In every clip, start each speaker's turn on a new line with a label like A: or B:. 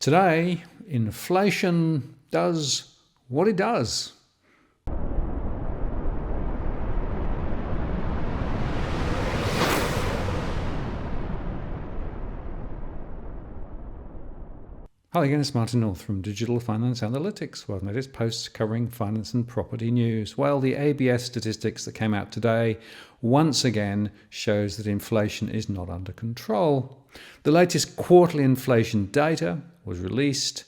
A: Today, inflation does what it does. Hi again, it's Martin North from Digital Finance Analytics, where I've noticed posts covering finance and property news. Well, the ABS statistics that came out today once again shows that inflation is not under control. The latest quarterly inflation data was released,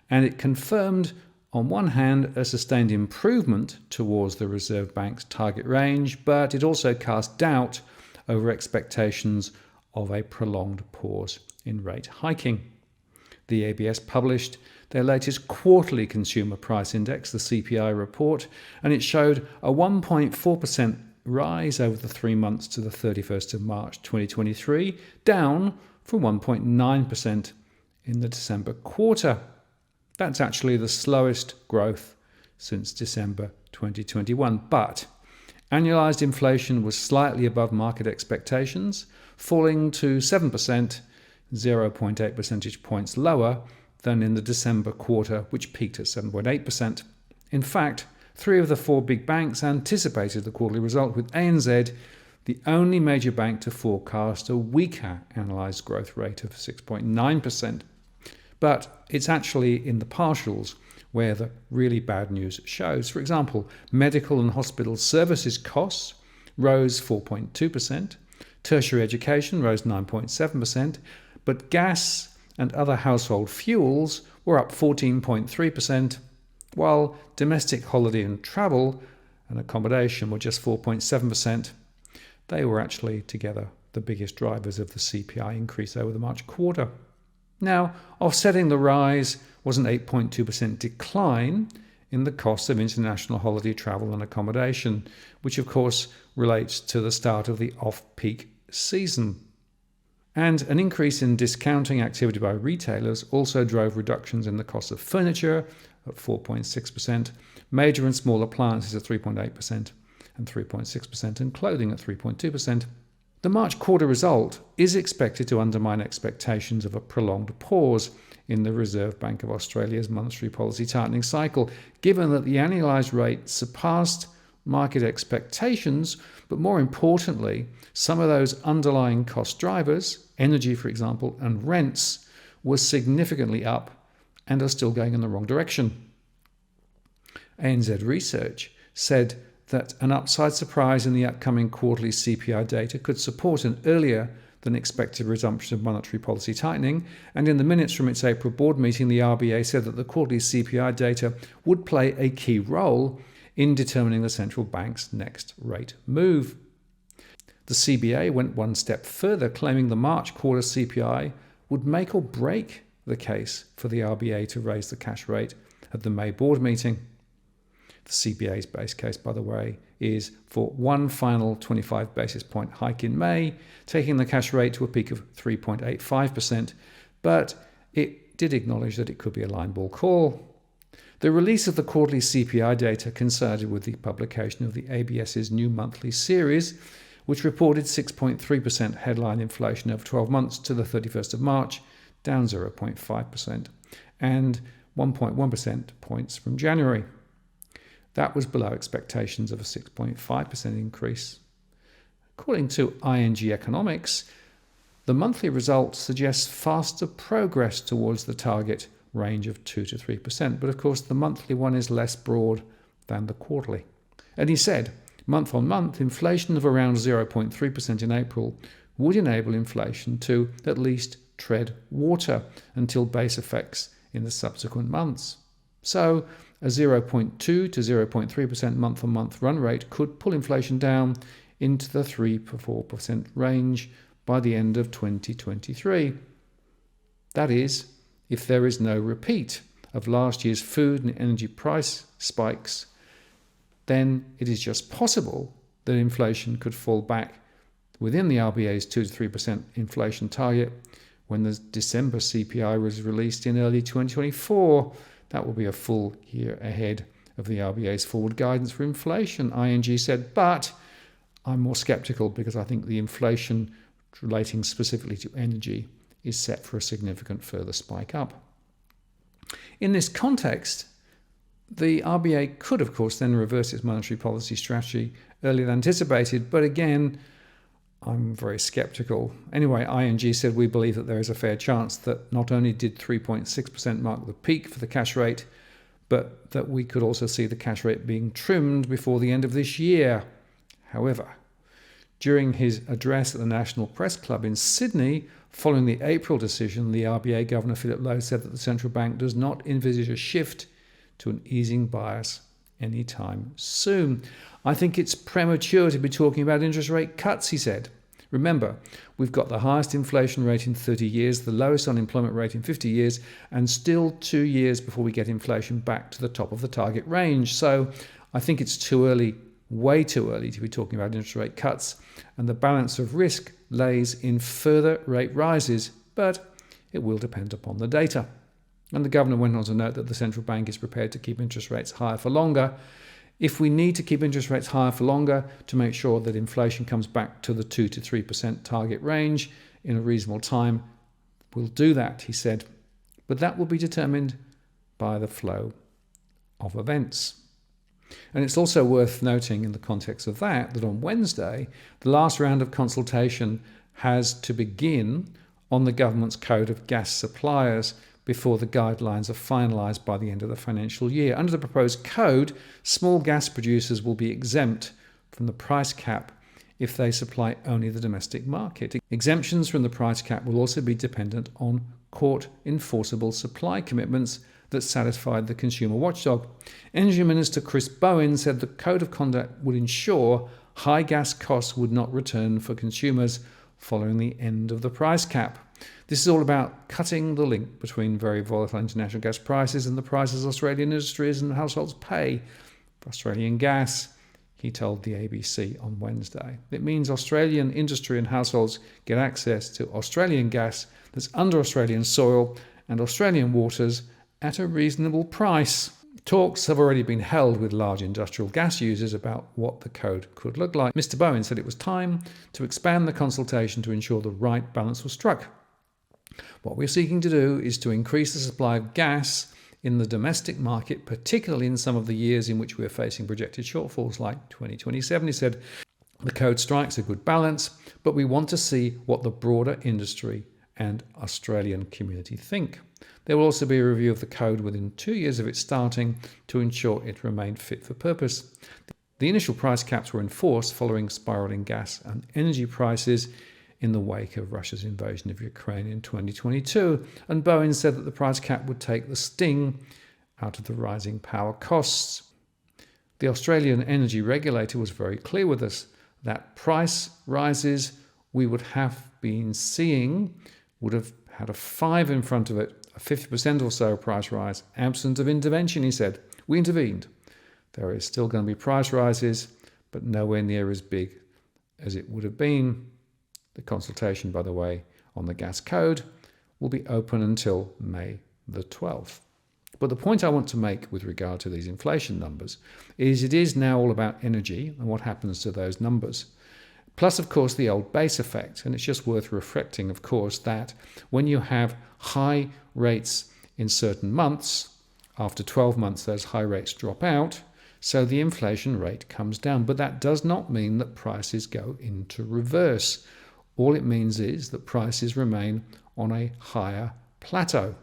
A: and it confirmed, on one hand, a sustained improvement towards the Reserve Bank's target range, but it also cast doubt over expectations of a prolonged pause in rate hiking. The ABS published their latest quarterly consumer price index, the CPI report, and it showed a 1.4% rise over the 3 months to the 31st of March 2023, down from 1.9% in the December quarter. That's actually the slowest growth since December 2021. But annualized inflation was slightly above market expectations, falling to 7%, 0.8 percentage points lower than in the December quarter, which peaked at 7.8%. In fact, 3 of the 4 big banks anticipated the quarterly result, with ANZ the only major bank to forecast a weaker analysed growth rate of 6.9%. But it's actually in the partials where the really bad news shows. For example, medical and hospital services costs rose 4.2%, tertiary education rose 9.7%, but gas and other household fuels were up 14.3%, while domestic holiday and travel and accommodation were just 4.7%. They were actually together the biggest drivers of the CPI increase over the March quarter. Now, offsetting the rise was an 8.2% decline in the cost of international holiday travel and accommodation, which of course relates to the start of the off-peak season. And an increase in discounting activity by retailers also drove reductions in the cost of furniture at 4.6%, major and small appliances at 3.8% and 3.6%, and clothing at 3.2%. The March quarter result is expected to undermine expectations of a prolonged pause in the Reserve Bank of Australia's monetary policy tightening cycle, given that the annualised rate surpassed market expectations, but more importantly, some of those underlying cost drivers, energy for example, and rents, were significantly up and are still going in the wrong direction. ANZ Research said that an upside surprise in the upcoming quarterly CPI data could support an earlier than expected resumption of monetary policy tightening, and in the minutes from its April board meeting, the RBA said that the quarterly CPI data would play a key role in determining the central bank's next rate move. The CBA went one step further, claiming the March quarter CPI would make or break the case for the RBA to raise the cash rate at the May board meeting. The CBA's base case, by the way, is for one final 25 basis point hike in May, taking the cash rate to a peak of 3.85%, but it did acknowledge that it could be a line ball call. The release of the quarterly CPI data coincided with the publication of the ABS's new monthly series, which reported 6.3% headline inflation over 12 months to the 31st of March, down 0.5%, and 1.1% points from January. That was below expectations of a 6.5% increase. According to ING Economics, the monthly result suggests faster progress towards the target range of 2 to 3%, but of course the monthly one is less broad than the quarterly. And he said, month on month, inflation of around 0.3% in April would enable inflation to at least tread water until base effects in the subsequent months. So a 0.2 to 0.3% month on month run rate could pull inflation down into the 3 to 4% range by the end of 2023. That is, if there is no repeat of last year's food and energy price spikes, then it is just possible that inflation could fall back within the RBA's 2 to 3% inflation target when the December CPI was released in early 2024. That will be a full year ahead of the RBA's forward guidance for inflation, ING said, but I'm more sceptical because I think the inflation relating specifically to energy is set for a significant further spike up. In this context, the RBA could, of course, then reverse its monetary policy strategy earlier than anticipated. But again, I'm very sceptical. Anyway, ING said, we believe that there is a fair chance that not only did 3.6% mark the peak for the cash rate, but that we could also see the cash rate being trimmed before the end of this year. However, during his address at the National Press Club in Sydney, following the April decision, the RBA Governor Philip Lowe said that the central bank does not envisage a shift to an easing bias anytime soon. I think it's premature to be talking about interest rate cuts, he said. Remember, we've got the highest inflation rate in 30 years, the lowest unemployment rate in 50 years, and still 2 years before we get inflation back to the top of the target range. So I think it's too early, way too early, to be talking about interest rate cuts, and the balance of risk lays in further rate rises, but it will depend upon the data. And the governor went on to note that the central bank is prepared to keep interest rates higher for longer. If we need to keep interest rates higher for longer to make sure that inflation comes back to the 2 to 3% target range in a reasonable time, we'll do that, he said. But that will be determined by the flow of events. And it's also worth noting in the context of that on Wednesday, the last round of consultation has to begin on the government's code of gas suppliers before the guidelines are finalised by the end of the financial year. Under the proposed code, small gas producers will be exempt from the price cap if they supply only the domestic market. Exemptions from the price cap will also be dependent on court-enforceable supply commitments that satisfied the consumer watchdog. Energy Minister Chris Bowen said the code of conduct would ensure high gas costs would not return for consumers following the end of the price cap. This is all about cutting the link between very volatile international gas prices and the prices Australian industries and households pay for Australian gas, he told the ABC on Wednesday. It means Australian industry and households get access to Australian gas that's under Australian soil and Australian waters at a reasonable price. Talks have already been held with large industrial gas users about what the code could look like. Mr. Bowen said it was time to expand the consultation to ensure the right balance was struck. What we're seeking to do is to increase the supply of gas in the domestic market, particularly in some of the years in which we're facing projected shortfalls like 2027. He said, the code strikes a good balance, but we want to see what the broader industry and Australian community think. There will also be a review of the code within 2 years of its starting to ensure it remained fit for purpose. The initial price caps were enforced following spiralling gas and energy prices in the wake of Russia's invasion of Ukraine in 2022, and Bowen said that the price cap would take the sting out of the rising power costs. The Australian energy regulator was very clear with us that price rises we would have been seeing would have had a 5 in front of it, a 50% or so price rise, absent of intervention, he said. We intervened. There is still going to be price rises, but nowhere near as big as it would have been. The consultation, by the way, on the gas code will be open until May the 12th. But the point I want to make with regard to these inflation numbers is it is now all about energy and what happens to those numbers. Plus, of course, the old base effect. And it's just worth reflecting, of course, that when you have high rates in certain months, after 12 months, those high rates drop out, so the inflation rate comes down. But that does not mean that prices go into reverse. All it means is that prices remain on a higher plateau.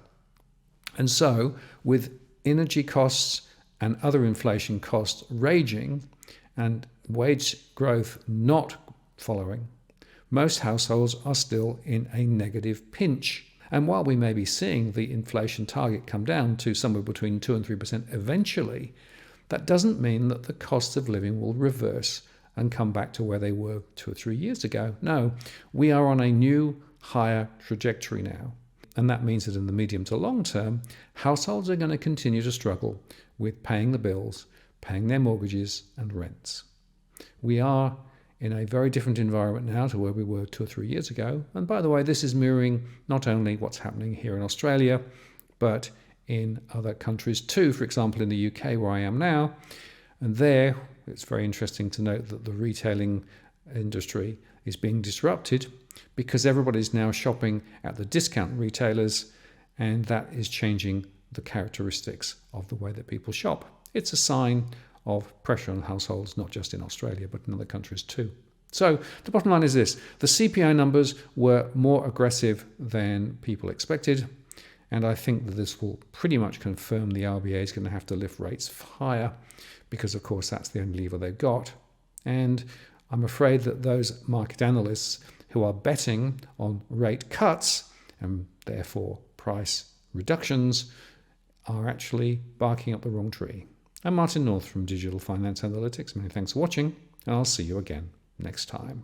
A: And so, with energy costs and other inflation costs raging and wage growth not following, most households are still in a negative pinch. And while we may be seeing the inflation target come down to somewhere between 2 and 3% eventually, that doesn't mean that the cost of living will reverse and come back to where they were 2 or 3 years ago. No, we are on a new, higher trajectory now. And that means that in the medium to long term, households are going to continue to struggle with paying the bills, paying their mortgages and rents. We are in a very different environment now to where we were 2 or 3 years ago. And by the way, this is mirroring not only what's happening here in Australia, but in other countries too. For example, in the UK, where I am now, and there it's very interesting to note that the retailing industry is being disrupted because everybody's now shopping at the discount retailers, and that is changing the characteristics of the way that people shop. It's a sign of pressure on households, not just in Australia, but in other countries too. So the bottom line is this. The CPI numbers were more aggressive than people expected. And I think that this will pretty much confirm the RBA is going to have to lift rates higher because, of course, that's the only lever they've got. And I'm afraid that those market analysts who are betting on rate cuts and therefore price reductions are actually barking up the wrong tree. I'm Martin North from Digital Finance Analytics. Many thanks for watching, and I'll see you again next time.